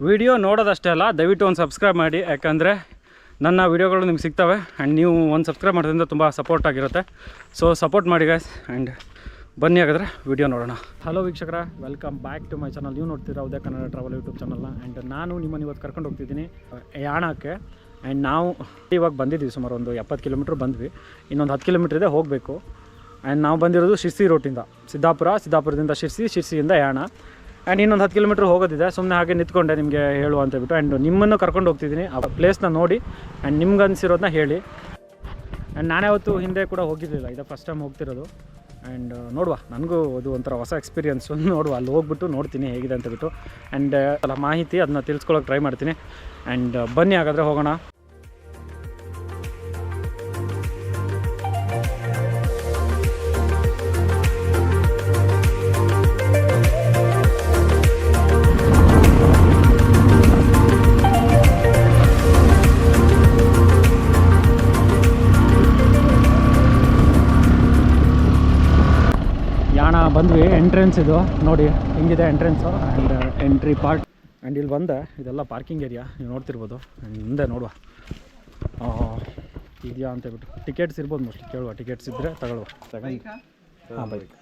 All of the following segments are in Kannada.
ವಿಡಿಯೋ ನೋಡೋದಷ್ಟೇ ಅಲ್ಲ, ದಯವಿಟ್ಟು ಒಂದು ಸಬ್ಸ್ಕ್ರೈಬ್ ಮಾಡಿ. ಯಾಕಂದರೆ ನನ್ನ ವೀಡಿಯೋಗಳು ನಿಮ್ಗೆ ಸಿಗ್ತವೆ ಆ್ಯಂಡ್ ನೀವು ಒಂದು ಸಬ್ಸ್ಕ್ರೈಬ್ ಮಾಡೋದ್ರಿಂದ ತುಂಬ ಸಪೋರ್ಟ್ ಆಗಿರುತ್ತೆ. ಸೊ ಸಪೋರ್ಟ್ ಮಾಡಿ ಗೈಸ್. ಆ್ಯಂಡ್ ಬನ್ನಿ ಹಾಗಾದರೆ ವಿಡಿಯೋ ನೋಡೋಣ. ಹಲೋ ವೀಕ್ಷಕರ, welcome back to my channel. ನೀವು ನೋಡ್ತೀರಾ ಉದಯ ಕನ್ನಡ ಟ್ರಾವೆಲ್ ಯೂಟ್ಯೂಬ್ ಚಾನಲ್ನ. ಆ್ಯಂಡ್ ನಾನು ನಿಮ್ಮನ್ನು ಇವತ್ತು ಕರ್ಕೊಂಡು ಹೋಗ್ತಿದ್ದೀನಿ ಯಾಣಕ್ಕೆ. ಆ್ಯಂಡ್ ನಾವು ಇವಾಗ ಬಂದಿದ್ದೀವಿ, ಸುಮಾರು ಒಂದು 70 ಕಿಲೋಮೀಟ್ರ್ ಬಂದ್ವಿ. ಇನ್ನೊಂದು 10 ಕಿಲೋಮೀಟ್ರ್ ಇದೆ ಹೋಗಬೇಕು. ಆ್ಯಂಡ್ ನಾವು ಬಂದಿರೋದು ಶಿರ್ಸಿ ರೋಟಿಂದ, ಸಿದ್ದಾಪುರದಿಂದ ಶಿರ್ಸಿಯಿಂದ ಯಾಣ. ಆ್ಯಂಡ್ ಇನ್ನೊಂದು 10 ಕಿಲೋಮೀಟ್ರ್ ಹೋಗೋದಿದೆ. ಸುಮ್ಮನೆ ಹಾಗೆ ನಿಂತ್ಕೊಂಡೆ ನಿಮಗೆ ಹೇಳು ಅಂತೇಳ್ಬಿಟ್ಟು. ಆ್ಯಂಡ್ ನಿಮ್ಮನ್ನು ಕರ್ಕೊಂಡು ಹೋಗ್ತಿದ್ದೀನಿ. ಆ ಪ್ಲೇಸ್ನ ನೋಡಿ ಆ್ಯಂಡ್ ನಿಮ್ಗೆ ಅನಿಸಿರೋದನ್ನ ಹೇಳಿ. ಆ್ಯಂಡ್ ನಾನ್ಯಾವತ್ತು ಹಿಂದೆ ಕೂಡ ಹೋಗಿರಲಿಲ್ಲ, ಇದು ಫಸ್ಟ್ ಟೈಮ್ ಹೋಗ್ತಿರೋದು. ಆ್ಯಂಡ್ ನೋಡುವ, ನನಗೂ ಅದು ಒಂಥರ ಹೊಸ ಎಕ್ಸ್ಪೀರಿಯನ್ಸು. ನೋಡುವ, ಅಲ್ಲಿ ಹೋಗ್ಬಿಟ್ಟು ನೋಡ್ತೀನಿ ಹೇಗಿದೆ ಅಂತಬಿಟ್ಟು. ಆ್ಯಂಡ್ ಅಲ್ಲ ಮಾಹಿತಿ ಅದನ್ನ ತಿಳ್ಸ್ಕೊಳ್ಳೋಕೆ ಟ್ರೈ ಮಾಡ್ತೀನಿ. ಆ್ಯಂಡ್ ಬನ್ನಿ ಹಾಗಾದರೆ ಹೋಗೋಣ. ಬಂದ್ವಿ. ಎಂಟ್ರೆನ್ಸ್ ಇದು ನೋಡಿ ಹಿಂಗಿದೆ entrance and entry part. And ಇಲ್ಲಿ ಬಂದೆ, ಇದೆಲ್ಲ ಪಾರ್ಕಿಂಗ್ ಏರಿಯಾ ನೀವು ನೋಡ್ತಿರ್ಬೋದು. ಆ್ಯಂಡ್ ಮುಂದೆ ನೋಡುವ ಇದೆಯಾ ಅಂತೇಳ್ಬಿಟ್ಟು. ಟಿಕೆಟ್ಸ್ ಇರ್ಬೋದು ಮೋಸ್ಟ್ಲಿ, ಕೇಳುವ. ಟಿಕೆಟ್ಸ್ ಇದ್ದರೆ ತಗೊಳ್ಳುವ. ಹಾಂ ಬೈಕ್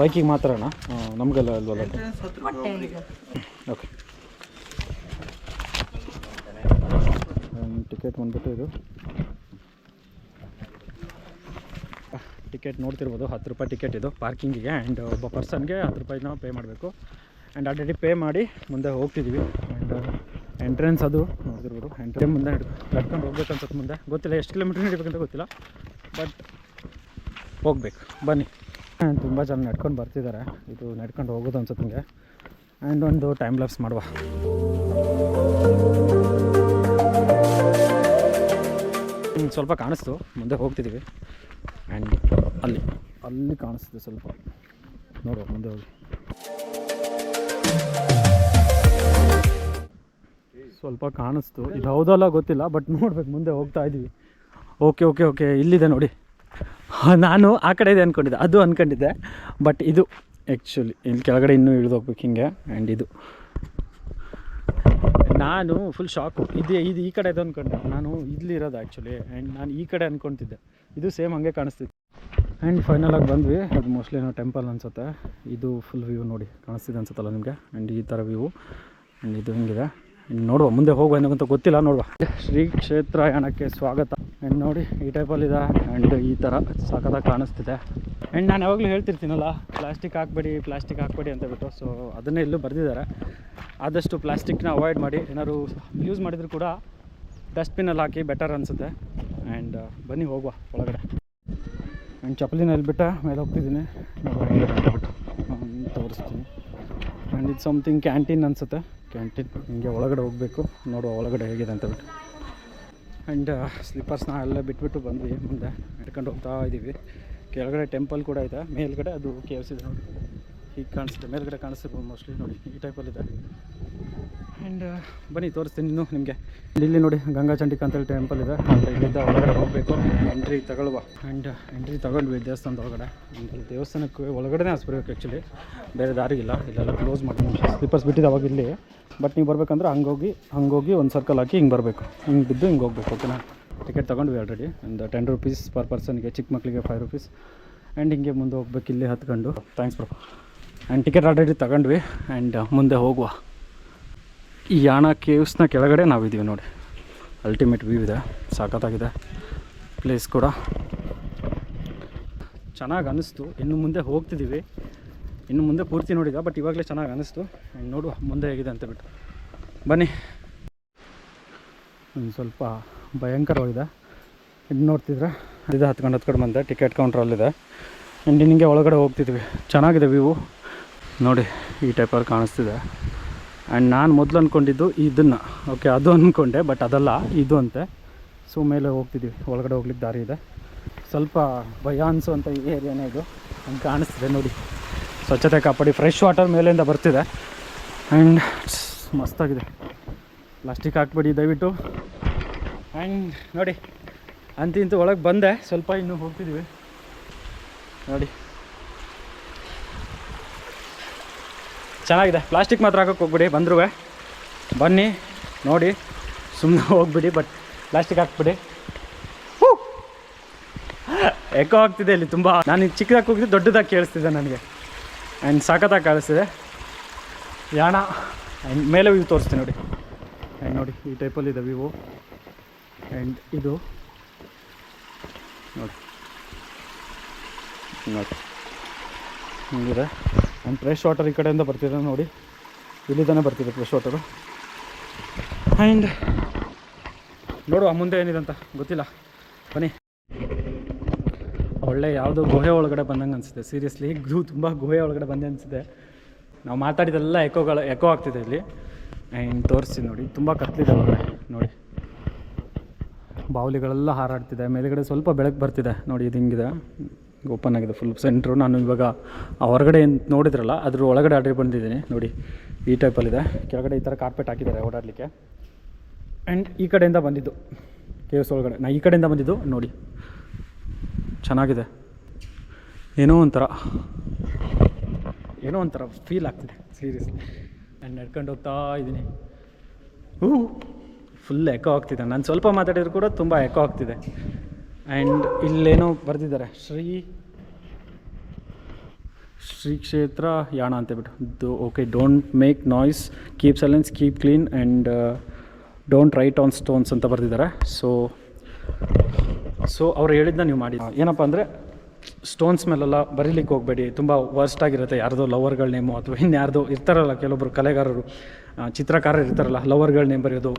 ಬೈಕಿಗೆ ಮಾತ್ರನಾ? ನಮಗೆಲ್ಲ ಅಲ್ವಲ್ಲ. ಓಕೆ, ಟಿಕೆಟ್ ಬಂದ್ಬಿಟ್ಟು ಇದು ಟಿಕೆಟ್ ನೋಡ್ತಿರ್ಬೋದು. 10 ರೂಪಾಯಿ ಟಿಕೆಟ್ ಇದು ಪಾರ್ಕಿಂಗಿಗೆ. ಆ್ಯಂಡ್ ಒಬ್ಬ ಪರ್ಸನ್ಗೆ 10 ರೂಪಾಯಿನ ಪೇ ಮಾಡಬೇಕು. ಆ್ಯಂಡ್ ಆಲ್ರೆಡಿ ಪೇ ಮಾಡಿ ಮುಂದೆ ಹೋಗ್ತಿದ್ದೀವಿ. ಆ್ಯಂಡ್ ಎಂಟ್ರೆನ್ಸ್ ಅದು ನೋಡ್ತಿರ್ಬೋದು. ಮುಂದೆ ನಡ್ಕೊಂಡು ಹೋಗ್ಬೇಕು ಅನ್ಸುತ್ತೆ. ಮುಂದೆ ಗೊತ್ತಿಲ್ಲ ಎಷ್ಟು ಕಿಲೋಮೀಟ್ರ್ ನಡಿಬೇಕಂತ ಗೊತ್ತಿಲ್ಲ, ಬಟ್ ಹೋಗ್ಬೇಕು. ಬನ್ನಿ. ತುಂಬ ಜನ ನಡ್ಕೊಂಡು ಬರ್ತಿದ್ದಾರೆ. ಇದು ನಡ್ಕೊಂಡು ಹೋಗೋದು ಅನ್ಸುತ್ತೆ ನನಗೆ. ಆ್ಯಂಡ್ ಒಂದು ಟೈಮ್ ಲ್ಯಾಪ್ಸ್ ಮಾಡುವ. ಸ್ವಲ್ಪ ಕಾಣಿಸ್ತು, ಮುಂದೆ ಹೋಗ್ತಿದ್ದೀವಿ. ಆ್ಯಂಡ್ ಅಲ್ಲಿ ಕಾಣಿಸ್ತಿದೆ ಸ್ವಲ್ಪ, ನೋಡುವ ಮುಂದೆ ಹೋಗಿ. ಸ್ವಲ್ಪ ಕಾಣಿಸ್ತು, ಇದು ಹೌದಲ್ಲ ಗೊತ್ತಿಲ್ಲ, ಬಟ್ ನೋಡ್ಬೇಕು. ಮುಂದೆ ಹೋಗ್ತಾ ಇದ್ದೀವಿ. ಓಕೆ ಇಲ್ಲಿದೆ ನೋಡಿ. ನಾನು ಆ ಕಡೆ ಇದೆ ಅಂದ್ಕೊಂಡಿದ್ದೆ, ಅದು ಅಂದ್ಕೊಂಡಿದ್ದೆ, ಬಟ್ ಇದು ಆ್ಯಕ್ಚುಲಿ ಇಲ್ಲಿ ಕೆಳಗಡೆ ಇನ್ನೂ ಇಳಿದು ಹೋಗ್ಬೇಕು ಹಿಂಗೆ. ಆ್ಯಂಡ್ ಇದು ನಾನು ಫುಲ್ ಶಾಕು. ಇದು ಈ ಕಡೆ ಇದು ಅಂದ್ಕೊಂಡೆ, ನಾನು ಇಲ್ಲಿರೋದು ಆ್ಯಕ್ಚುಲಿ. ಆ್ಯಂಡ್ ನಾನು ಈ ಕಡೆ ಅಂದ್ಕೊತಿದ್ದೆ, ಇದು ಸೇಮ್ ಹಂಗೆ ಕಾಣಿಸ್ತಿತ್ತು. ಆ್ಯಂಡ್ ಫೈನಲಾಗಿ ಬಂದ್ವಿ. ಅದು ಮೋಸ್ಟ್ಲಿ ಏನೋ ಟೆಂಪಲ್ ಅನಿಸುತ್ತೆ. ಇದು ಫುಲ್ ವ್ಯೂ ನೋಡಿ ಕಾಣಿಸ್ತಿದೆ ಅನ್ಸುತ್ತಲ್ಲ ನಿಮಗೆ. ಆ್ಯಂಡ್ ಈ ಥರ ವ್ಯೂ. ಆ್ಯಂಡ್ ಇದು ಹಿಂಗಿದೆ. ಆ್ಯಂಡ್ ನೋಡುವ, ಮುಂದೆ ಹೋಗುವ ಏನಂತ ಗೊತ್ತಿಲ್ಲ, ನೋಡುವ. ಶ್ರೀ ಕ್ಷೇತ್ರ ಯಾಣಕ್ಕೆ ಸ್ವಾಗತ. ಆ್ಯಂಡ್ ನೋಡಿ ಈ ಟೈಪಲ್ಲಿದೆ. ಆ್ಯಂಡ್ ಈ ಥರ ಸಖತ್ತಾಗಿ ಕಾಣಿಸ್ತಿದೆ. ಆ್ಯಂಡ್ ನಾನು ಯಾವಾಗಲೂ ಹೇಳ್ತಿರ್ತೀನಲ್ಲ, ಪ್ಲಾಸ್ಟಿಕ್ ಹಾಕಬೇಡಿ ಅಂತ ಬಿಟ್ಟು. ಸೊ ಅದನ್ನೇ ಇಲ್ಲೂ ಬರೆದಿದ್ದಾರೆ. ಆದಷ್ಟು ಪ್ಲಾಸ್ಟಿಕ್ನ ಅವಾಯ್ಡ್ ಮಾಡಿ. ಏನಾದ್ರು ಯೂಸ್ ಮಾಡಿದರೂ ಕೂಡ ಡಸ್ಟ್ಬಿನಲ್ಲಿ ಹಾಕಿ, ಬೆಟರ್ ಅನಿಸುತ್ತೆ. ಆ್ಯಂಡ್ ಬನ್ನಿ ಹೋಗುವ ಒಳಗಡೆ. ಆ್ಯಂಡ್ ಚಪ್ಪಲಿನ ಎಲ್ಬಿಟ್ಟು ಮೇಲೆ ಹೋಗ್ತಿದ್ದೀನಿ. ತೋರಿಸ್ತೀನಿ. ಆ್ಯಂಡ್ ಇದು ಸಮಥಿಂಗ್ ಕ್ಯಾಂಟೀನ್ ಅನಿಸುತ್ತೆ. ಕ್ಯಾಂಟೀನ್ ಹಿಂಗೆ ಒಳಗಡೆ ಹೋಗಬೇಕು. ನೋಡುವ ಒಳಗಡೆ ಹೇಗಿದೆ ಅಂತ ಬಿಟ್ಟು. ಆ್ಯಂಡ್ ಸ್ಲಿಪ್ಪರ್ಸ್ನ ಎಲ್ಲ ಬಿಟ್ಬಿಟ್ಟು ಬಂದ್ವಿ. ಮುಂದೆ ನಡ್ಕೊಂಡು ಹೋಗ್ತಾ ಇದ್ದೀವಿ. ಕೆಳಗಡೆ ಟೆಂಪಲ್ ಕೂಡ ಇದೆ, ಮೇಲ್ಗಡೆ ಅದು KFC ಇದೆ ನೋಡಿ. ಹೀಗೆ ಕಾಣಿಸುತ್ತೆ, ಮೇಲ್ಗಡೆ ಕಾಣಿಸ್ತಿರ್ಬೋದು ಮೋಸ್ಟ್ಲಿ. ನೋಡಿ ಈ ಟೈಪಲ್ಲಿದೆ. ಆ್ಯಂಡ್ ಬನ್ನಿ ತೋರಿಸ್ತೀನಿ ಇನ್ನೂ ನಿಮಗೆ. ಇಲ್ಲಿ ನೋಡಿ ಗಂಗಾ ಚಂಡಿಕಾ ಅಂತೇಳಿ ಟೆಂಪಲ್ ಇದೆ. ಇಲ್ಲಿಂದ ಒಳಗಡೆ ಹೋಗಬೇಕು. ಎಂಟ್ರಿ ತಗೊಳ್ಳುವ. ಆ್ಯಂಡ್ ಎಂಟ್ರಿ ತಗೊಂಡ್ವಿ ದೇವಸ್ಥಾನದ ಒಳಗಡೆ. ಆ್ಯಂಡ್ ದೇವಸ್ಥಾನಕ್ಕೆ ಒಳಗಡೆ ಹಸ್ಬರ್ಬೇಕು ಆ್ಯಕ್ಚುಲಿ, ಬೇರೆ ದಾರಿ ಇಲ್ಲ. ಇಲ್ಲೆಲ್ಲ ಕ್ಲೋಸ್ ಮಾಡಿ ಸ್ಲಿಪ್ಪರ್ಸ್ ಬಿಟ್ಟಿದ್ದು ಅವಾಗ ಇಲ್ಲಿ. ಬಟ್ ನೀವು ಬರ್ಬೇಕಂದ್ರೆ ಹಂಗೋಗಿ ಒಂದು ಸರ್ಕಲ್ ಹಾಕಿ ಹಿಂಗೆ ಬರಬೇಕು. ಹಿಂಗೆ ಬಿದ್ದು ಹಿಂಗೆ ಹೋಗ್ಬೇಕು. ಓಕೆನಾ? ಟಿಕೆಟ್ ತೊಗೊಂಡ್ವಿ ಆಲ್ರೆಡಿ. ಒಂದು 10 ರೂಪೀಸ್ ಪರ್ ಪರ್ಸನ್ಗೆ, ಚಿಕ್ಕ ಮಕ್ಕಳಿಗೆ 5 ರೂಪೀಸ್. ಆ್ಯಂಡ್ ಹಿಂಗೆ ಮುಂದೆ ಹೋಗ್ಬೇಕು. ಇಲ್ಲಿ ಹತ್ಕೊಂಡು thanks bro. And ticket already ತಗೊಂಡ್ವಿ. ಆ್ಯಂಡ್ ಮುಂದೆ ಹೋಗುವ. ಈ ಯಾಣ ಕೇವ್ಸ್ನ ಕೆಳಗಡೆ ನಾವಿದ್ದೀವಿ ನೋಡಿ. ಅಲ್ಟಿಮೇಟ್ ವ್ಯೂ ಇದೆ, ಸಖತ್ತಾಗಿದೆ ಪ್ಲೇಸ್ ಕೂಡ. ಚೆನ್ನಾಗಿ ಅನ್ನಿಸ್ತು. ಇನ್ನು ಮುಂದೆ ಹೋಗ್ತಿದ್ದೀವಿ. ಇನ್ನು ಮುಂದೆ ಪೂರ್ತಿ ನೋಡಿದ, ಬಟ್ ಇವಾಗಲೇ ಚೆನ್ನಾಗಿ ಅನ್ನಿಸ್ತು. ಆ್ಯಂಡ್ ನೋಡುವ ಮುಂದೆ ಹೇಗಿದೆ ಅಂತ ಬಿಟ್ಟು. ಬನ್ನಿ. ಒಂದು ಸ್ವಲ್ಪ ಭಯಂಕರವಾಗಿದೆ. ಇದು ನೋಡ್ತಿದ್ರೆ ಇದು ಹತ್ಕೊಂಡು ಬಂದೆ. ಟಿಕೆಟ್ ಕೌಂಟ್ರಲ್ಲಿದೆ. ಆ್ಯಂಡ್ ನಿಮಗೆ ಒಳಗಡೆ ಹೋಗ್ತಿದ್ವಿ. ಚೆನ್ನಾಗಿದೆ ವ್ಯೂ ನೋಡಿ. ಈ ಟೈಪಲ್ಲಿ ಕಾಣಿಸ್ತಿದೆ. ಆ್ಯಂಡ್ ನಾನು ಮೊದಲು ಅಂದ್ಕೊಂಡಿದ್ದು ಇದನ್ನು, ಓಕೆ ಅದು ಅಂದ್ಕೊಂಡೆ, ಬಟ್ ಅದಲ್ಲ, ಇದು ಅಂತೆ. ಸೊ ಮೇಲೆ ಹೋಗ್ತಿದ್ದೀವಿ. ಒಳಗಡೆ ಹೋಗ್ಲಿಕ್ಕೆ ದಾರಿ ಇದೆ. ಸ್ವಲ್ಪ ಭಯ ಅನಿಸುವಂಥ ಈ ಏರಿಯಾನೇ ಇದು. ಹಂಗೆ ಕಾಣಿಸ್ತಿದೆ ನೋಡಿ. ಸ್ವಚ್ಛತೆ ಕಾಪಾಡಿ. ಫ್ರೆಶ್ ವಾಟರ್ ಮೇಲಿಂದ ಬರ್ತಿದೆ. ಆ್ಯಂಡ್ ಮಸ್ತಾಗಿದೆ. ಪ್ಲಾಸ್ಟಿಕ್ ಹಾಕ್ಬೇಡಿ ದಯವಿಟ್ಟು. ಆ್ಯಂಡ್ ನೋಡಿ ಅಂತೂ ಒಳಗೆ ಬಂದೆ. ಸ್ವಲ್ಪ ಇನ್ನೂ ಹೋಗ್ತಿದ್ದೀವಿ. ನೋಡಿ ಚೆನ್ನಾಗಿದೆ. ಪ್ಲಾಸ್ಟಿಕ್ ಮಾತ್ರ ಹಾಕೋಕ್ಕೆ ಹೋಗ್ಬಿಡಿ, ಬಂದರೂ ಬನ್ನಿ ನೋಡಿ ಸುಮ್ಮನೆ ಹೋಗ್ಬಿಡಿ, ಬಟ್ ಪ್ಲಾಸ್ಟಿಕ್ ಹಾಕ್ಬಿಡಿ. ಎಕೋ ಆಗ್ತಿದೆ ಇಲ್ಲಿ ತುಂಬ. ನಾನು ಈಗ ಚಿಕ್ಕದಾಗಿ ಹೋಗಿದ್ದು ದೊಡ್ಡದಾಗಿ ಕೇಳಿಸ್ತಿದೆ ನನಗೆ, ಆ್ಯಂಡ್ ಸಖತ್ತಾಗಿ ಕಾಣಿಸ್ತಿದೆ ಯಾಣ. ಆ್ಯಂಡ್ ಮೇಲೆ ವ್ಯೂ ತೋರಿಸ್ತೀನಿ ನೋಡಿ. ಆ್ಯಂಡ್ ನೋಡಿ ಈ ಟೈಪಲ್ಲಿದೆ ವ್ಯೂ. ಆ್ಯಂಡ್ ಇದು ನೋಡಿ ನೋಡಿ ಹಿಂಗಿದೆ. ಆ್ಯಂಡ್ ಫ್ರೆಶ್ ವಾಟರ್ ಈ ಕಡೆಯಿಂದ ಬರ್ತಿದೆ ನೋಡಿ, ಇಲ್ಲಿದ್ದಾನೆ ಬರ್ತಿದೆ ಫ್ರೆಶ್ ವಾಟರು. ಆ್ಯಂಡ್ ನೋಡುವ ಮುಂದೆ ಏನಿದೆ ಅಂತ ಗೊತ್ತಿಲ್ಲ, ಬನ್ನಿ. ಒಳ್ಳೆ ಯಾವುದೋ ಗುಹೆ ಒಳಗಡೆ ಬಂದಂಗೆ ಅನಿಸುತ್ತೆ, ಸೀರಿಯಸ್ಲಿ ತುಂಬ ಗುಹೆ ಒಳಗಡೆ ಬಂದೆ ಅನಿಸುತ್ತೆ. ನಾವು ಮಾತಾಡಿದೆಲ್ಲ ಎಕೋ ಆಗ್ತಿದೆ ಇಲ್ಲಿ. ಆ್ಯಂಡ್ ತೋರಿಸ್ತೀನಿ ನೋಡಿ, ತುಂಬ ಕತ್ತಲಿದೆ ಒಳಗಡೆ ನೋಡಿ, ಬಾವಲಿಗಳೆಲ್ಲ ಹಾರಾಡ್ತಿದೆ. ಮೇಲುಗಡೆ ಸ್ವಲ್ಪ ಬೆಳಕು ಬರ್ತಿದೆ ನೋಡಿ, ಇದು ಹಿಂಗಿದೆ, ಓಪನ್ ಆಗಿದೆ ಫುಲ್ ಸೆಂಟ್ರು. ನಾನು ಇವಾಗ ಆ ಹೊರಗಡೆ ಏನು ನೋಡಿದ್ರಲ್ಲ ಅದ್ರ ಒಳಗಡೆ ಆಡಿ ಬಂದಿದ್ದೀನಿ ನೋಡಿ, ಈ ಟೈಪಲ್ಲಿದೆ. ಕೆಳಗಡೆ ಈ ಥರ ಕಾರ್ಪೆಟ್ ಹಾಕಿದ್ದಾರೆ ಓಡಾಡಲಿಕ್ಕೆ. ಆ್ಯಂಡ್ ಈ ಕಡೆಯಿಂದ ಬಂದಿದ್ದು ಕೇವ್ಸ್ ಒಳಗಡೆ, ನಾ ಈ ಕಡೆಯಿಂದ ಬಂದಿದ್ದು ನೋಡಿ, ಚೆನ್ನಾಗಿದೆ. ಏನೋ ಒಂಥರ ಫೀಲ್ ಆಗ್ತಿದೆ ಸೀರಿಯಸ್ಲಿ. ಆ್ಯಂಡ್ ನಡ್ಕೊಂಡು ಹೋಗ್ತಾ ಇದ್ದೀನಿ. ಫುಲ್ ಎಕೋ ಆಗ್ತಿದೆ, ನಾನು ಸ್ವಲ್ಪ ಮಾತಾಡಿದ್ರು ಕೂಡ ತುಂಬ ಎಕೋ ಆಗ್ತಿದೆ. ಆ್ಯಂಡ್ ಇಲ್ಲೇನೋ ಬರೆದಿದ್ದಾರೆ, ಶ್ರೀ ಕ್ಷೇತ್ರ ಯಾಣ ಅಂತೇಳ್ಬಿಟ್ಟು. Okay, don't make noise, keep silence, keep clean and don't right on stones ಅಂತ ಬರೆದಿದ್ದಾರೆ. ಸೊ ಅವ್ರು ಹೇಳಿದ್ದನ್ನ ನೀವು ಮಾಡಿ. ಏನಪ್ಪ ಅಂದರೆ ಸ್ಟೋನ್ಸ್ ಮೇಲೆಲ್ಲ ಬರೀಲಿಕ್ಕೆ ಹೋಗಬೇಡಿ, ತುಂಬ ವರ್ಸ್ಟ್ ಆಗಿರುತ್ತೆ. ಯಾರ್ದೋ ಲವರ್ಗಳ ನೇಮು ಅಥವಾ ಇನ್ಯಾರ್ದೋ ಇರ್ತಾರಲ್ಲ, ಕೆಲವೊಬ್ಬರು ಕಲೆಗಾರರು, ಚಿತ್ರಕಾರರು ಇರ್ತಾರಲ್ಲ, ಲವರ್ಗಳ ನೇಮ್ ಬರೆಯೋದು.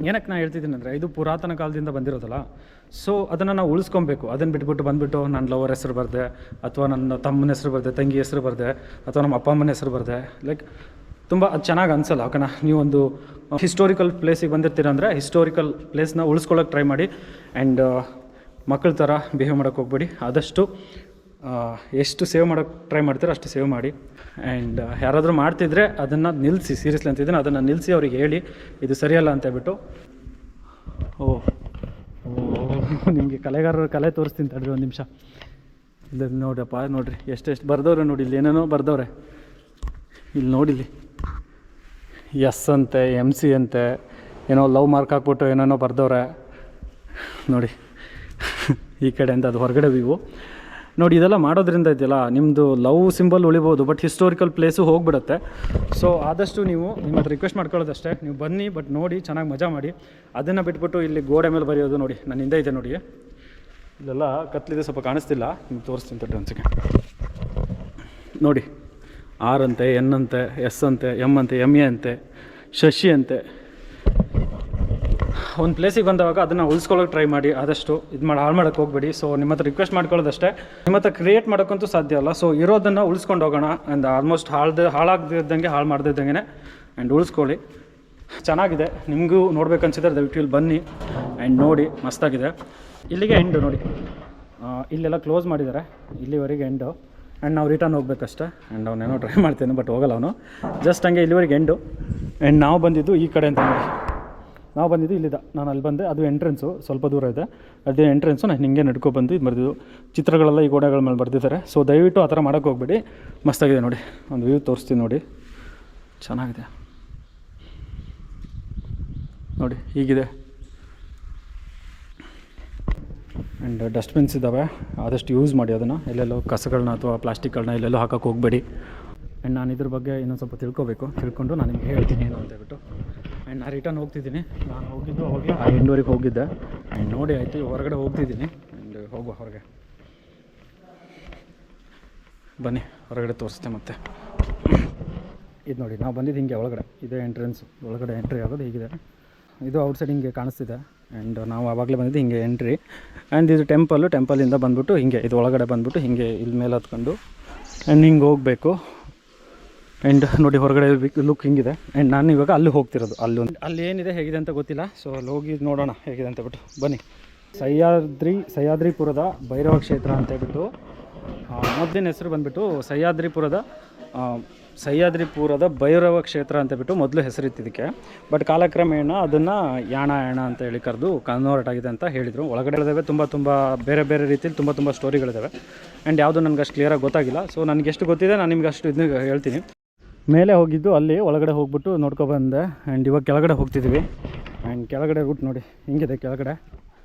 ಏನಕ್ಕೆ ನಾನು ಹೇಳ್ತಿದ್ದೀನಿ ಅಂದರೆ, ಇದು ಪುರಾತನ ಕಾಲದಿಂದ ಬಂದಿರೋದಲ್ಲ. ಸೊ ಅದನ್ನು ನಾವು ಉಳಿಸ್ಕೊಬೇಕು. ಅದನ್ನು ಬಿಟ್ಬಿಟ್ಟು ಬಂದುಬಿಟ್ಟು ನನ್ನ ಲವರ್ ಹೆಸರು ಬರೆದೆ, ಅಥವಾ ನನ್ನ ತಮ್ಮನ ಹೆಸರು ಬರೆದೆ, ತಂಗಿ ಹೆಸರು ಬರೆದೆ, ಅಥವಾ ನಮ್ಮ ಅಪ್ಪ ಅಮ್ಮನ ಹೆಸರು ಬರೆದೆ, ಲೈಕ್ ತುಂಬ ಅದು ಚೆನ್ನಾಗಿ ಅನಿಸಲ್ಲ. ಓಕೆನಾ, ನೀವೊಂದು ಹಿಸ್ಟೋರಿಕಲ್ ಪ್ಲೇಸಿಗೆ ಬಂದಿರ್ತೀರ ಅಂದರೆ ಹಿಸ್ಟೋರಿಕಲ್ ಪ್ಲೇಸ್ನ ಉಳಿಸ್ಕೊಳ್ಳೋಕೆ ಟ್ರೈ ಮಾಡಿ. ಆ್ಯಂಡ್ ಮಕ್ಕಳ ಥರ ಬಿಹೇವ್ ಮಾಡೋಕ್ಕೆ ಹೋಗ್ಬೇಡಿ. ಆದಷ್ಟು ಎಷ್ಟು ಸೇವ್ ಮಾಡೋಕ್ಕೆ ಟ್ರೈ ಮಾಡ್ತೀರೋ ಅಷ್ಟು ಸೇವ್ ಮಾಡಿ. ಆ್ಯಂಡ್ ಯಾರಾದರೂ ಮಾಡ್ತಿದ್ರೆ ಅದನ್ನು ನಿಲ್ಲಿಸಿ, ಸೀರಿಯಸ್ಲಿ ಅಂತಿದ್ದೀನಿ, ಅದನ್ನು ನಿಲ್ಲಿಸಿ ಅವ್ರಿಗೆ ಹೇಳಿ ಇದು ಸರಿಯಲ್ಲ ಅಂತ ಹೇಳ್ಬಿಟ್ಟು. ನಿಮಗೆ ಕಲೆಗಾರರ ಕಲೆ ತೋರಿಸ್ತೀನಿ ತಡ್ರಿ ಒಂದು ನಿಮಿಷ. ಇಲ್ಲ ನೋಡ್ರಪ್ಪ, ನೋಡಿರಿ ಎಷ್ಟೆಷ್ಟು ಬರ್ದವ್ರೆ ನೋಡಿ, ಇಲ್ಲಿ ಏನೇನೋ ಬರ್ದವ್ರೆ. ಇಲ್ಲಿ ನೋಡಿಲ್ಲಿ ಎಸ್ ಅಂತೆ, MC ಅಂತೆ, ಏನೋ ಲವ್ ಮಾರ್ಕ್ ಹಾಕ್ಬಿಟ್ಟು ಏನೇನೋ ಬರ್ದವ್ರೆ ನೋಡಿ. ಈ ಕಡೆಯಿಂದ ಅದು ಹೊರಗಡೆ ವ್ಯೂ ನೋಡಿ. ಇದೆಲ್ಲ ಮಾಡೋದ್ರಿಂದ ಇದೆಯಲ್ಲ, ನಿಮ್ಮದು ಲವ್ ಸಿಂಬಲ್ ಉಳಿಬೋದು, ಬಟ್ ಹಿಸ್ಟೋರಿಕಲ್ ಪ್ಲೇಸು ಹೋಗ್ಬಿಡುತ್ತೆ. ಸೊ ಆದಷ್ಟು ನೀವು ನಿಮ್ಮ ಹತ್ರ ರಿಕ್ವೆಸ್ಟ್ ಮಾಡ್ಕೊಳ್ಳೋದಷ್ಟೇ, ನೀವು ಬನ್ನಿ, ಬಟ್ ನೋಡಿ ಚೆನ್ನಾಗಿ ಮಜಾ ಮಾಡಿ. ಅದನ್ನು ಬಿಟ್ಬಿಟ್ಟು ಇಲ್ಲಿ ಗೋಡೆ ಮೇಲೆ ಬರೆಯೋದು ನೋಡಿ, ನನ್ನ ಹಿಂದೆ ಇದೆ ನೋಡಿ, ಇಲ್ಲೆಲ್ಲ ಕತ್ಲಿದೆ, ಸ್ವಲ್ಪ ಕಾಣಿಸ್ತಿಲ್ಲ, ನಿಮ್ಗೆ ತೋರಿಸ್ತೀನಿ ತಟ್ಟೆ ಒಂದ್ಸಕ್ಕೆ ನೋಡಿ. R ಅಂತೆ, N ಅಂತೆ, S ಅಂತೆ, M ಅಂತೆ, MA ಅಂತೆ, ಶಶಿ ಅಂತೆ. ಒಂದು ಪ್ಲೇಸಿಗೆ ಬಂದವಾಗ ಅದನ್ನು ಉಳಿಸ್ಕೊಳ್ಳೋಕೆ ಟ್ರೈ ಮಾಡಿ. ಆದಷ್ಟು ಹಾಳು ಮಾಡೋಕ್ಕೆ ಹೋಗಬೇಡಿ. ಸೊ ನಿಮ್ಮ ಹತ್ರ ರಿಕ್ವೆಸ್ಟ್ ಮಾಡ್ಕೊಳ್ಳೋದಷ್ಟೇ, ನಿಮ್ಮ ಹತ್ರ ಕ್ರಿಯೇಟ್ ಮಾಡೋಕ್ಕಂತೂ ಸಾಧ್ಯ ಅಲ್ಲ. ಸೊ ಇರೋದನ್ನು ಉಳಿಸ್ಕೊಂಡು ಹೋಗೋಣ. ಆ್ಯಂಡ್ ಆಲ್ಮೋಸ್ಟ್ ಹಾಳಾಗದಿದ್ದಂಗೆ, ಹಾಳು ಮಾಡ್ದಿದ್ದಂಗೆ ಆ್ಯಂಡ್ ಉಳಿಸ್ಕೊಳ್ಳಿ. ಚೆನ್ನಾಗಿದೆ, ನಿಮಗೂ ನೋಡ್ಬೇಕನ್ಸಿದ್ರೆ ದಯವಿಟ್ಟು ಇಲ್ಲಿ ಬನ್ನಿ ಆ್ಯಂಡ್ ನೋಡಿ, ಮಸ್ತಾಗಿದೆ. ಇಲ್ಲಿಗೆ ಎಂಡು ನೋಡಿ, ಇಲ್ಲೆಲ್ಲ ಕ್ಲೋಸ್ ಮಾಡಿದ್ದಾರೆ, ಇಲ್ಲಿವರೆಗೆ ಎಂಡು. ಆ್ಯಂಡ್ ನಾವು ರಿಟರ್ನ್ ಹೋಗ್ಬೇಕಷ್ಟೆ. ಆ್ಯಂಡ್ ಅವನೇನೋ ಟ್ರೈ ಮಾಡ್ತೇನೆ, ಬಟ್ ಹೋಗಲ್ಲ ಅವನು, ಜಸ್ಟ್ ಹಂಗೆ ಇಲ್ಲಿವರೆಗೆ ಎಂಡು. ಆ್ಯಂಡ್ ನಾವು ಬಂದಿದ್ದು ಈ ಕಡೆ ಅಂತ ನೋಡಿ, ನಾವು ಬಂದಿದ್ದು ಇಲ್ಲಿದ್ದ, ನಾನು ಅಲ್ಲಿ ಬಂದೆ, ಅದು ಎಂಟ್ರೆನ್ಸು, ಸ್ವಲ್ಪ ದೂರ ಇದೆ, ಅದೇ ಎಂಟ್ರೆನ್ಸು. ನಾನು ಹಿಂಗೆ ನಡ್ಕೊಬಂದು ಇದು ಬರ್ದಿದ್ದು, ಚಿತ್ರಗಳೆಲ್ಲ ಈ ಗೋಡೆಗಳ ಮೇಲೆ ಬರ್ದಿದ್ದಾರೆ. ಸೊ ದಯವಿಟ್ಟು ಆ ಥರ ಮಾಡೋಕ್ಕೆ ಹೋಗ್ಬೇಡಿ. ಮಸ್ತಾಗಿದೆ ನೋಡಿ, ಒಂದು ವ್ಯೂ ತೋರಿಸ್ತೀನಿ ನೋಡಿ, ಚೆನ್ನಾಗಿದೆ ನೋಡಿ, ಹೀಗಿದೆ. ಆ್ಯಂಡ್ ಡಸ್ಟ್ಬಿನ್ಸ್ ಇದ್ದಾವೆ, ಆದಷ್ಟು ಯೂಸ್ ಮಾಡಿ ಅದನ್ನು. ಎಲ್ಲೆಲ್ಲೋ ಕಸಗಳನ್ನ ಅಥವಾ ಪ್ಲಾಸ್ಟಿಕ್ಗಳನ್ನ ಎಲ್ಲೆಲ್ಲೋ ಹಾಕೋಕ್ಕೆ ಹೋಗಬೇಡಿ. ಆ್ಯಂಡ್ ನಾನು ಇದ್ರ ಬಗ್ಗೆ ಇನ್ನೊಂದು ಸ್ವಲ್ಪ ತಿಳ್ಕೊಂಡು ನಾನು ನಿಮ್ಗೆ ಹೇಳ್ತೀನಿ ಏನು ಅಂತ ಹೇಳ್ಬಿಟ್ಟು. ಆ್ಯಂಡ್ ನಾನು ರಿಟರ್ನ್ ಹೋಗ್ತಿದ್ದೀನಿ. ನಾನು ಹೋಗಿದ್ದು ಅವಾಗಲೇ 8:00ವರೆಗೆ ಹೋಗಿದ್ದೆ. ಆ್ಯಂಡ್ ನೋಡಿ ಆಯಿತು, ಹೊರಗಡೆ ಹೋಗ್ತಿದ್ದೀನಿ. ಆ್ಯಂಡ್ ಹೋಗುವ ಹೊರಗೆ, ಬನ್ನಿ ಹೊರಗಡೆ ತೋರಿಸ್ತೆ ಮತ್ತೆ. ಇದು ನೋಡಿ, ನಾವು ಬಂದಿದ್ದು ಹಿಂಗೆ ಒಳಗಡೆ, ಇದೇ ಎಂಟ್ರೆನ್ಸ್, ಒಳಗಡೆ ಎಂಟ್ರಿ ಆಗೋದು ಹೀಗಿದೆ. ಇದು ಔಟ್ಸೈಡ್ ಹಿಂಗೆ ಕಾಣಿಸ್ತಿದೆ. ಆ್ಯಂಡ್ ನಾವು ಆವಾಗಲೇ ಬಂದಿದ್ದು ಹಿಂಗೆ ಎಂಟ್ರಿ. ಆ್ಯಂಡ್ ಇದು ಟೆಂಪಲಿಂದ ಬಂದುಬಿಟ್ಟು ಹಿಂಗೆ ಇದು ಒಳಗಡೆ ಬಂದುಬಿಟ್ಟು ಹಿಂಗೆ ಇಲ್ಲಿ ಮೇಲೆ ಹತ್ಕೊಂಡು ಆ್ಯಂಡ್ ಹಿಂಗೆ ಹೋಗಬೇಕು. ಆ್ಯಂಡ್ ನೋಡಿ ಹೊರಗಡೆ ಲುಕ್ ಹಿಂಗಿದೆ. ಆ್ಯಂಡ್ ನಾನು ಇವಾಗ ಅಲ್ಲಿ ಹೋಗ್ತಿರೋದು, ಅಲ್ಲಿ ಏನಿದೆ ಹೇಗಿದೆ ಅಂತ ಗೊತ್ತಿಲ್ಲ. ಸೊ ಅಲ್ಲಿ ಹೋಗಿ ನೋಡೋಣ ಹೇಗಿದೆ ಅಂತ ಬಿಟ್ಟು ಬನ್ನಿ. ಸಹ್ಯಾದ್ರಿಪುರದ ಭೈರವ ಕ್ಷೇತ್ರ ಅಂತ ಹೇಳ್ಬಿಟ್ಟು ಮೊದಲಿನ ಹೆಸರು ಬಂದುಬಿಟ್ಟು ಸಹ್ಯಾದ್ರಿಪುರದ ಸಹ್ಯಾದ್ರಿಪುರದ ಭೈರವ ಕ್ಷೇತ್ರ ಅಂತ ಬಿಟ್ಟು ಮೊದಲು ಹೆಸರಿತ್ತಿದ್ದಕ್ಕೆ, ಬಟ್ ಕಾಲಕ್ರಮೇಣ ಅದನ್ನು ಯಾಣ ಅಂತ ಹೇಳಿ ಕರೆದು ಕನ್ವರ್ಟ್ ಆಗಿದೆ ಅಂತ ಹೇಳಿದರು. ಒಳಗಡೆ ಇದ್ದಾವೆ ತುಂಬ ಬೇರೆ ಬೇರೆ ರೀತಿಯಲ್ಲಿ ತುಂಬ ಸ್ಟೋರಿಗಳಿದ್ದಾವೆ. ಆ್ಯಂಡ್ ಯಾವುದು ನನಗೆ ಅಷ್ಟು ಕ್ಲಿಯರಾಗಿ ಗೊತ್ತಾಗಿಲ್ಲ. ಸೊ ನನಗೆ ಎಷ್ಟು ಗೊತ್ತಿದೆ ನಾನು ನಿಮ್ಗೆ ಅಷ್ಟು ಇದನ್ನ ಹೇಳ್ತೀನಿ. ಮೇಲೆ ಹೋಗಿದ್ದು ಅಲ್ಲಿ ಒಳಗಡೆ ಹೋಗ್ಬಿಟ್ಟು ನೋಡ್ಕೊಬಂದೆ. ಆ್ಯಂಡ್ ಇವಾಗ ಕೆಳಗಡೆ ಹೋಗ್ತಿದ್ದೀವಿ. ಆ್ಯಂಡ್ ಕೆಳಗಡೆ ರೂಟ್ ನೋಡಿ ಹಿಂಗಿದೆ, ಕೆಳಗಡೆ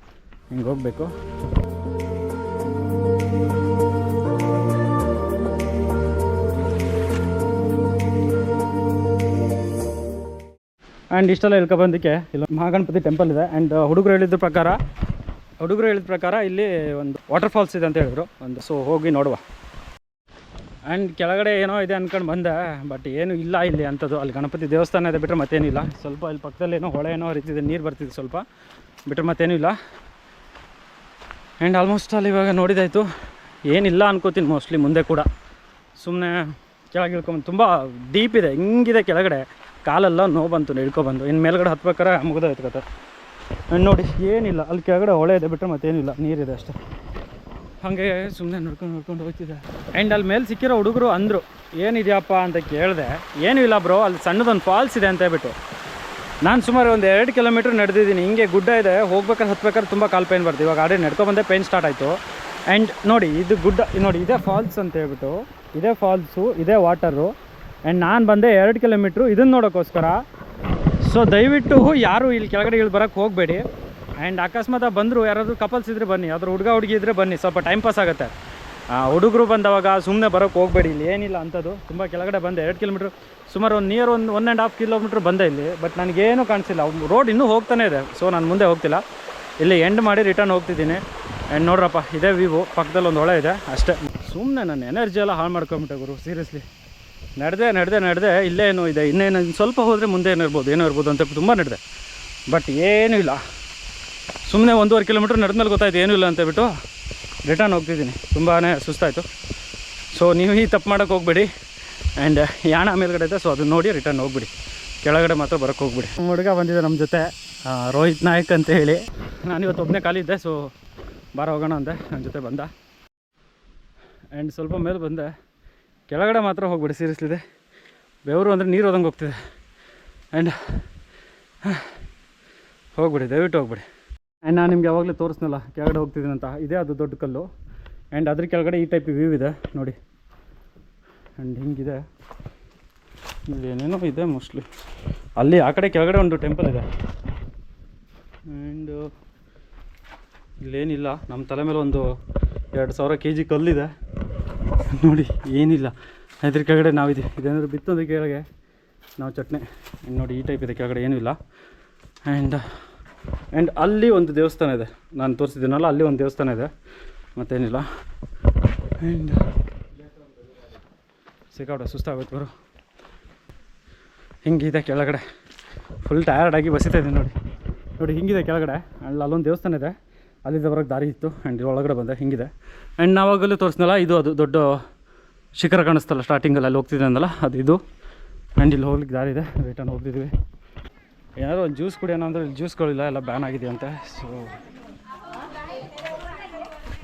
ಹಿಂಗೆ ಹೋಗಬೇಕು. ಆ್ಯಂಡ್ ಇಷ್ಟೆಲ್ಲ ಇಳ್ಕೊಬಂದಕ್ಕೆ ಇಲ್ಲ ಮಹಾಗಣಪತಿ ಟೆಂಪಲ್ ಇದೆ. ಆ್ಯಂಡ್ ಹುಡುಗರು ಹೇಳಿದ ಪ್ರಕಾರ ಇಲ್ಲಿ ಒಂದು ವಾಟರ್ ಫಾಲ್ಸ್ ಇದೆ ಅಂತ ಹೇಳಿದ್ರು. ಸೊ ಹೋಗಿ ನೋಡುವ. ಆ್ಯಂಡ್ ಕೆಳಗಡೆ ಏನೋ ಇದೆ ಅಂದ್ಕೊಂಡು ಬಂದೆ, ಬಟ್ ಏನೂ ಇಲ್ಲ ಇಲ್ಲಿ ಅಂಥದ್ದು. ಅಲ್ಲಿ ಗಣಪತಿ ದೇವಸ್ಥಾನ ಇದೆ ಬಿಟ್ಟರೆ ಮತ್ತೇನಿಲ್ಲ. ಸ್ವಲ್ಪ ಇಲ್ಲಿ ಪಕ್ಕದಲ್ಲಿ ಏನೋ ಹೊಳೆ ಏನೋ ಹರಿತಿದೆ, ನೀರು ಬರ್ತಿದೆ ಸ್ವಲ್ಪ, ಬಿಟ್ಟರೆ ಮತ್ತೇನೂ ಇಲ್ಲ. ಆ್ಯಂಡ್ ಆಲ್ಮೋಸ್ಟ್ ಅಲ್ಲಿ ಇವಾಗ ನೋಡಿದಾಯಿತು, ಏನಿಲ್ಲ ಅನ್ಕೋತೀನಿ ಮೋಸ್ಟ್ಲಿ ಮುಂದೆ ಕೂಡ. ಸುಮ್ಮನೆ ಕೆಳಗೆ ಇಳ್ಕೊಂಬಂದು ತುಂಬ ಡೀಪ್ ಇದೆ, ಹಿಂಗಿದೆ ಕೆಳಗಡೆ, ಕಾಲೆಲ್ಲ ನೋವು ಬಂತು ಇಳ್ಕೊಬಂದು. ಇನ್ನು ಮೇಲ್ಗಡೆ ಹತ್ಬೇಕಾರೆ ಮುಗಿದೋಯ್ತು ಕತೆ. ಆ್ಯಂಡ್ ನೋಡಿ ಏನಿಲ್ಲ, ಅಲ್ಲಿ ಕೆಳಗಡೆ ಹೊಳೆ ಇದೆ ಬಿಟ್ಟರೆ ಮತ್ತೇನಿಲ್ಲ, ನೀರಿದೆ ಅಷ್ಟೇ. ಹಾಗೆ ಸುಮ್ಮನೆ ನೋಡ್ಕೊಂಡು ಹೋಗ್ತಿದ್ದೆ. ಆ್ಯಂಡ್ ಅಲ್ಲಿ ಮೇಲೆ ಸಿಕ್ಕಿರೋ ಹುಡುಗರು ಅಂದರು ಏನಿದೆಯಪ್ಪ ಅಂತ ಕೇಳಿದೆ. ಏನೂ ಇಲ್ಲ ಬ್ರೋ, ಅಲ್ಲಿ ಸಣ್ಣದೊಂದು ಫಾಲ್ಸ್ ಇದೆ ಅಂತ ಹೇಳ್ಬಿಟ್ಟು. ನಾನು ಸುಮಾರು ಒಂದು 2 ಕಿಲೋಮೀಟ್ರ್ ನಡೆದಿದ್ದೀನಿ. ಹಿಂಗೆ ಗುಡ್ಡ ಇದೆ, ಹೋಗ್ಬೇಕಾದ್ರೆ ಹತ್ಬೇಕಾದ್ರೆ ತುಂಬ ಕಾಲು ಪೇನ್ ಬರ್ತೀವಿ. ಇವಾಗ ಆಲ್ರೆಡಿ ನಡ್ಕೊಬಂದೆ, ಪೇನ್ ಸ್ಟಾರ್ಟ್ ಆಯಿತು. ಆ್ಯಂಡ್ ನೋಡಿ ಇದು ಗುಡ್ಡ, ನೋಡಿ ಇದೇ ಫಾಲ್ಸ್ ಅಂತ ಹೇಳ್ಬಿಟ್ಟು, ಇದೇ ಫಾಲ್ಸು, ಇದೇ ವಾಟರು. ಆ್ಯಂಡ್ ನಾನು ಬಂದೆ 2 ಕಿಲೋಮೀಟ್ರು ಇದನ್ನು ನೋಡೋಕ್ಕೋಸ್ಕರ. ಸೊ ದಯವಿಟ್ಟು ಯಾರು ಇಲ್ಲಿ ಕೆಳಗಡೆ ಬರೋಕ್ಕೆ ಹೋಗಬೇಡಿ. ಆ್ಯಂಡ್ ಅಕಸ್ಮಾತ್ ಬಂದರು ಯಾರಾದರೂ ಕಪಲ್ಸ್ ಇದ್ದರೆ ಬನ್ನಿ, ಯಾವ್ದಾದ್ರು ಹುಡುಗಿ ಇದ್ದರೆ ಬನ್ನಿ, ಸ್ವಲ್ಪ ಟೈಮ್ ಪಾಸ್ ಆಗುತ್ತೆ. ಹುಡುಗರು ಬಂದವಾಗ ಸುಮ್ಮನೆ ಬರೋಕ್ಕೆ ಹೋಗಬೇಡಿ. ಇಲ್ಲಿ ಏನಿಲ್ಲ ಅಂಥದ್ದು. ತುಂಬ ಕೆಳಗಡೆ ಬಂದೆ 2 ಕಿಲೋಮೀಟ್ರ್, ಸುಮಾರು ಒಂದು 1.5 ಕಿಲೋಮೀಟ್ರ್ ಬಂದೆ ಇಲ್ಲಿ. ಬಟ್ ನನಗೇನು ಕಾಣಿಸಿಲ್ಲ, ರೋಡ್ ಇನ್ನೂ ಹೋಗ್ತಾನೆ ಇದೆ. ಸೊ ನಾನು ಮುಂದೆ ಹೋಗ್ತಿಲ್ಲ, ಇಲ್ಲಿ ಎಂಡ್ ಮಾಡಿ ರಿಟರ್ನ್ ಹೋಗ್ತಿದ್ದೀನಿ. ಆ್ಯಂಡ್ ನೋಡ್ರಪ್ಪ ಇದೇ ವ್ಯೂ, ಪಕ್ಕದಲ್ಲಿ ಒಂದು ಹೊಳೆ ಇದೆ ಅಷ್ಟೇ. ಸುಮ್ಮನೆ ನನ್ನ ಎನರ್ಜಿ ಎಲ್ಲ ಹಾಳು ಮಾಡ್ಕೊಂಬಿಟ್ಟೆ ಗುರು, ಸೀರಿಯಸ್ಲಿ. ನಡೆದೆ ಇಲ್ಲೇ ಏನೋ ಇದೆ, ಇನ್ನೇನು ಸ್ವಲ್ಪ ಹೋದರೆ ಮುಂದೆ ಏನೋ ಇರ್ಬೋದು ಅಂತ ತುಂಬ ನಡೆದೆ. ಬಟ್ ಏನೂ ಇಲ್ಲ, ಸುಮ್ಮನೆ 1.5 ಕಿಲೋಮೀಟ್ರ್ ನಡೆದ್ಮೇಲೆ ಗೊತ್ತಾಯ್ತು ಏನೂ ಇಲ್ಲ ಅಂತೇಳ್ಬಿಟ್ಟು ರಿಟರ್ನ್ ಹೋಗ್ತಿದ್ದೀನಿ. ತುಂಬಾ ಸುಸ್ತಾಯಿತು. ಸೊ ನೀವು ಈ ತಪ್ಪು ಮಾಡೋಕ್ಕೆ ಹೋಗ್ಬೇಡಿ. ಆ್ಯಂಡ್ ಯಾಣ ಮೇಲ್ಗಡೆ ಇದೆ, ಸೊ ಅದನ್ನ ನೋಡಿ ರಿಟರ್ನ್ ಹೋಗ್ಬಿಡಿ, ಕೆಳಗಡೆ ಮಾತ್ರ ಬರೋಕ್ಕೆ ಹೋಗ್ಬಿಡಿ. ಹುಡುಗ ಬಂದಿದೆ ನಮ್ಮ ಜೊತೆ, ರೋಹಿತ್ ನಾಯಕ್ ಅಂತ ಹೇಳಿ. ನಾನಿವತ್ತು ಒಬ್ಬನೇ ಖಾಲಿ ಇದ್ದೆ, ಸೊ ಬಾರ ಹೋಗೋಣ ಅಂದೆ, ನನ್ನ ಜೊತೆ ಬಂದ. ಆ್ಯಂಡ್ ಸ್ವಲ್ಪ ಮೇಲೆ ಬಂದೆ, ಕೆಳಗಡೆ ಮಾತ್ರ ಹೋಗ್ಬಿಡಿ, ಸೀರಿಯಸ್ಲಿದೆ. ಬೆವರು ಅಂದರೆ ನೀರು ಹೋದಂಗೆ ಹೋಗ್ತಿದೆ. ಆ್ಯಂಡ್ ಹೋಗ್ಬಿಡಿ, ದಯವಿಟ್ಟು ಹೋಗ್ಬಿಡಿ. ಆ್ಯಂಡ್ ನಾನು ನಿಮ್ಗೆ ಯಾವಾಗಲೂ ತೋರಿಸ್ನಲ್ಲ ಕೆಳಗಡೆ ಹೋಗ್ತಿದ್ದೀನಿ ಅಂತ, ಇದೇ ಅದು ದೊಡ್ಡ ಕಲ್ಲು. ಆ್ಯಂಡ್ ಅದ್ರ ಕೆಳಗಡೆ ಈ ಟೈಪ್ ವ್ಯೂ ಇದೆ ನೋಡಿ. ಆ್ಯಂಡ್ ಹಿಂಗಿದೆ, ಇಲ್ಲಿ ಏನೇನೋ ಇದೆ ಮೋಸ್ಟ್ಲಿ. ಅಲ್ಲಿ ಆ ಕಡೆ ಕೆಳಗಡೆ ಒಂದು ಟೆಂಪಲ್ ಇದೆ. ಆ್ಯಂಡ್ ಇಲ್ಲೇನಿಲ್ಲ, ನಮ್ಮ ತಲೆ ಮೇಲೆ ಒಂದು 2000 kg ಕಲ್ಲಿದೆ ನೋಡಿ, ಏನಿಲ್ಲ. ಇದ್ರ ಕೆಳಗಡೆ ನಾವಿದ್ದೀವಿ, ಇದೇನಾದ್ರು ಬಿತ್ತಂದ್ರೆ ಕೆಳಗೆ ನಾವು ಚಟ್ನಿ. ನೋಡಿ ಈ ಟೈಪ್ ಇದೆ, ಕೆಳಗಡೆ ಏನೂ ಇಲ್ಲ. ಆ್ಯಂಡ್ ಅಲ್ಲಿ ಒಂದು ದೇವಸ್ಥಾನ ಇದೆ, ನಾನು ತೋರಿಸಿದ್ದೀನಲ್ಲ, ಅಲ್ಲಿ ಒಂದು ದೇವಸ್ಥಾನ ಇದೆ, ಮತ್ತೇನಿಲ್ಲ. ಆ್ಯಂಡ್ ಸಿಕ್ಕಾಬಿಟ್ಟೆ ಸುಸ್ತಾಗೋಯ್ತು ಬರು. ಹಿಂಗಿದೆ ಕೆಳಗಡೆ, ಫುಲ್ ಟಯರ್ಡಾಗಿ ಬಸಿತಾಯಿದ್ದೀನಿ ನೋಡಿ ಹಿಂಗಿದೆ ಕೆಳಗಡೆ. ಅಲ್ಲೊಂದು ದೇವಸ್ಥಾನ ಇದೆ, ಅಲ್ಲಿಂದ ಬರೋಕ್ಕೆ ದಾರಿ ಇತ್ತು. ಆ್ಯಂಡ್ ಒಳಗಡೆ ಬಂದೆ, ಹಿಂಗಿದೆ. ಆ್ಯಂಡ್ ನಾವಾಗಲೂ ತೋರಿಸ್ನಲ್ಲ, ಇದು ಅದು ದೊಡ್ಡ ಶಿಖರ ಕಾಣಿಸ್ತಲ್ಲ ಸ್ಟಾರ್ಟಿಂಗಲ್ಲಿ, ಅಲ್ಲಿ ಹೋಗ್ತಿದ್ದೆ ಅಂದಲ್ಲ, ಅದು ಇದು. ಆ್ಯಂಡ್ ಇಲ್ಲಿ ಹೋಗ್ಲಿಕ್ಕೆ ದಾರಿ ಇದೆ, ರಿಟರ್ನ್ ಹೋಗ್ತಿದ್ವಿ. ಏನಾದರೂ ಒಂದು ಜ್ಯೂಸ್ ಕುಡಿಯೋಣ ಅಂದರೆ ಇಲ್ಲಿ ಜ್ಯೂಸ್ಗಳಿಲ್ಲ, ಎಲ್ಲ ಬ್ಯಾನ್ ಆಗಿದೆ ಅಂತೆ. ಸೊ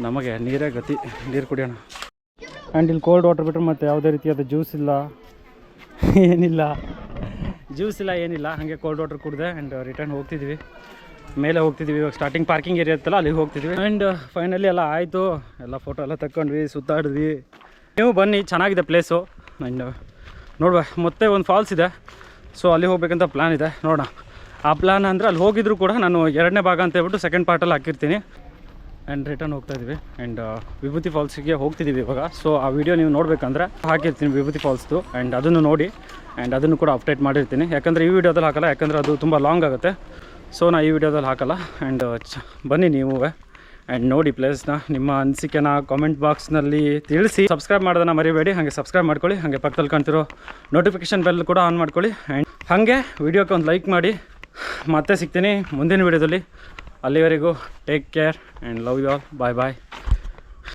ನಮಗೆ ನೀರೇ ಗತಿ, ನೀರು ಕುಡಿಯೋಣ. ಆ್ಯಂಡ್ ಇಲ್ಲಿ ಕೋಲ್ಡ್ ವಾಟರ್ ಬಿಟ್ಟರೆ ಮತ್ತು ಯಾವುದೇ ರೀತಿಯಾದ ಜ್ಯೂಸ್ ಇಲ್ಲ, ಏನಿಲ್ಲ. ಹಾಗೆ ಕೋಲ್ಡ್ ವಾಟರ್ ಕುಡಿದೆ. ಆ್ಯಂಡ್ ರಿಟರ್ನ್ ಹೋಗ್ತಿದ್ವಿ, ಮೇಲೆ ಹೋಗ್ತಿದ್ವಿ. ಇವಾಗ ಸ್ಟಾರ್ಟಿಂಗ್ ಪಾರ್ಕಿಂಗ್ ಏರಿಯಾ ಇತ್ತಲ್ಲ, ಅಲ್ಲಿಗೆ ಹೋಗ್ತಿದ್ವಿ. ಆ್ಯಂಡ್ ಫೈನಲಿ ಎಲ್ಲ ಆಯಿತು, ಎಲ್ಲ ಫೋಟೋ ಎಲ್ಲ ತಗೊಂಡ್ವಿ, ಸುತ್ತಾಡಿದ್ವಿ. ನೀವು ಬನ್ನಿ, ಚೆನ್ನಾಗಿದೆ ಪ್ಲೇಸು. ಆ್ಯಂಡ್ ನೋಡುವ, ಮತ್ತೆ ಒಂದು ಫಾಲ್ಸ್ ಇದೆ, ಸೊ ಅಲ್ಲಿ ಹೋಗ್ಬೇಕಂತ ಪ್ಲ್ಯಾನ್ ಇದೆ. ನೋಡೋಣ. ಆ ಪ್ಲ್ಯಾನ್ ಅಂದರೆ ಅಲ್ಲಿ ಹೋಗಿದ್ರು ಕೂಡ ನಾನು 2ನೇ ಭಾಗ ಅಂತ ಹೇಳ್ಬಿಟ್ಟು ಸೆಕೆಂಡ್ ಪಾರ್ಟಲ್ಲಿ ಹಾಕಿರ್ತೀನಿ. ಆ್ಯಂಡ್ ರಿಟರ್ನ್ ಹೋಗ್ತಾಯಿದ್ವಿ. ಆ್ಯಂಡ್ ವಿಭೂತಿ ಫಾಲ್ಸಿಗೆ ಹೋಗ್ತಿದ್ದೀವಿ ಇವಾಗ. ಸೊ ಆ ವಿಡಿಯೋ ನೀವು ನೋಡಬೇಕಂದ್ರೆ ಹಾಕಿರ್ತೀನಿ ವಿಭೂತಿ ಫಾಲ್ಸ್ದು. ಆ್ಯಂಡ್ ಅದನ್ನು ನೋಡಿ, ಆ್ಯಂಡ್ ಅದನ್ನು ಕೂಡ ಅಪ್ಡೇಟ್ ಮಾಡಿರ್ತೀನಿ. ಯಾಕಂದರೆ ಈ ವಿಡಿಯೋದಲ್ಲಿ ಹಾಕಲ್ಲ, ಯಾಕಂದರೆ ಅದು ತುಂಬ ಲಾಂಗ್ ಆಗುತ್ತೆ. ಸೊ ನಾ ಈ ವಿಡಿಯೋದಲ್ಲಿ ಹಾಕಲ್ಲ. ಆ್ಯಂಡ್ ಬನ್ನಿ ನೀವು ಆ್ಯಂಡ್ ನೋಡಿ ಪ್ಲೇಸ್ನ. ನಿಮ್ಮ ಅನಿಸಿಕೆನ ಕಾಮೆಂಟ್ ಬಾಕ್ಸ್ನಲ್ಲಿ ತಿಳಿಸಿ. ಸಬ್ಸ್ಕ್ರೈಬ್ ಮಾಡೋದನ್ನು ಮರಿಬೇಡಿ. ಹಾಗೆ ಸಬ್ಸ್ಕ್ರೈಬ್ ಮಾಡ್ಕೊಳ್ಳಿ. ಹಾಗೆ ಪಕ್ಕದಲ್ಲಿ ಕಾಣ್ತಿರೋ ನೋಟಿಫಿಕೇಷನ್ ಬೆಲ್ ಕೂಡ ಆನ್ ಮಾಡ್ಕೊಳ್ಳಿ. ಆ್ಯಂಡ್ ಹಾಗೆ ವಿಡಿಯೋಕ್ಕೆ ಒಂದು ಲೈಕ್ ಮಾಡಿ. ಮತ್ತೆ ಸಿಗ್ತೀನಿ ಮುಂದಿನ ವಿಡಿಯೋದಲ್ಲಿ. ಅಲ್ಲಿವರೆಗೂ take care and love you all. Bye bye.